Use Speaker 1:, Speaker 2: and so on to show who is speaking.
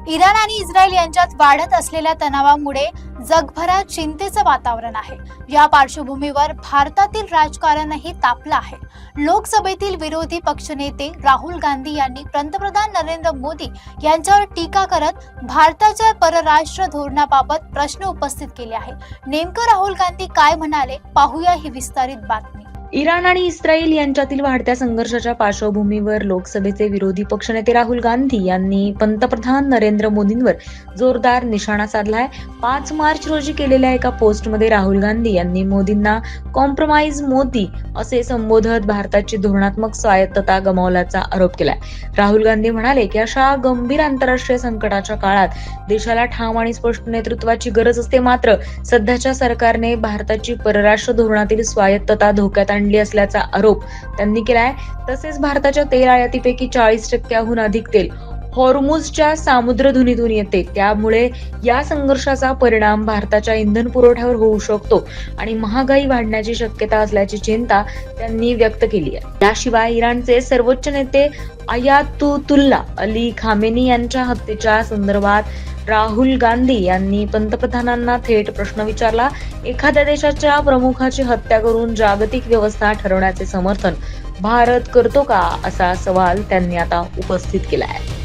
Speaker 1: Iran आणि Israel यांच्यात वाढत असलेल्या तणावामुळे जगभरात चिंतेचं वातावरण आहे। या पार्श्वभूमीवर भारतातील राजकारणही तापलं आहे। लोकसभेतील विरोधी पक्षनेते राहुल गांधी यांनी पंतप्रधान नरेंद्र मोदी यांच्यावर टीका करत भारताच्या परराष्ट्र धोरणाबाबत प्रश्न उपस्थित केले आहे। नेमकं राहुल गांधी काय म्हणाले, पाहूया ही विस्तारित बातमी।
Speaker 2: इराण आणि इस्रायल यांच्यातील वाढत्या संघर्षाच्या पार्श्वभूमीवर लोकसभेचे विरोधी पक्षनेते राहुल गांधी यांनी पंतप्रधान नरेंद्र मोदींवर जोरदार निशाणा साधलाय। 5 मार्च रोजी केलेल्या एका पोस्टमध्ये राहुल गांधी यांनी मोदींना कॉम्प्रोमाइज मोदी असे संबोधत भारताची धोरणात्मक स्वायत्तता गमावल्याचा आरोप केलाय। राहुल गांधी म्हणाले की अशा गंभीर आंतरराष्ट्रीय संकटाच्या काळात देशाला ठाम आणि स्पष्ट नेतृत्वाची गरज असते, मात्र सध्याच्या सरकारने भारताची परराष्ट्र धोरणातील स्वायत्तता धोक्यात आणली असल्याचा आरोप त्यांनी केलाय। तसेच भारताच्या तेल आयातीपैकी 40% अधिक तेल हॉर्मुझच्या सामुद्रधुनीतून येते, त्यामुळे या संघर्षाचा परिणाम भारताच्या इंधन पुरवठ्यावर होऊ शकतो आणि महागाई वाढण्याची शक्यता असल्याची चिंता त्यांनी व्यक्त केली आहे। याशिवाय इराणचे सर्वोच्च नेते आयातुल्ला अली खामेनी यांच्या हत्येच्या संदर्भात राहुल गांधी यांनी पंतप्रधानांना थेट प्रश्न विचारला। एखाद्या देशाच्या प्रमुखाची हत्या करून जागतिक व्यवस्था ठरवण्याचे समर्थन भारत करतो का, असा सवाल त्यांनी आता उपस्थित केला आहे।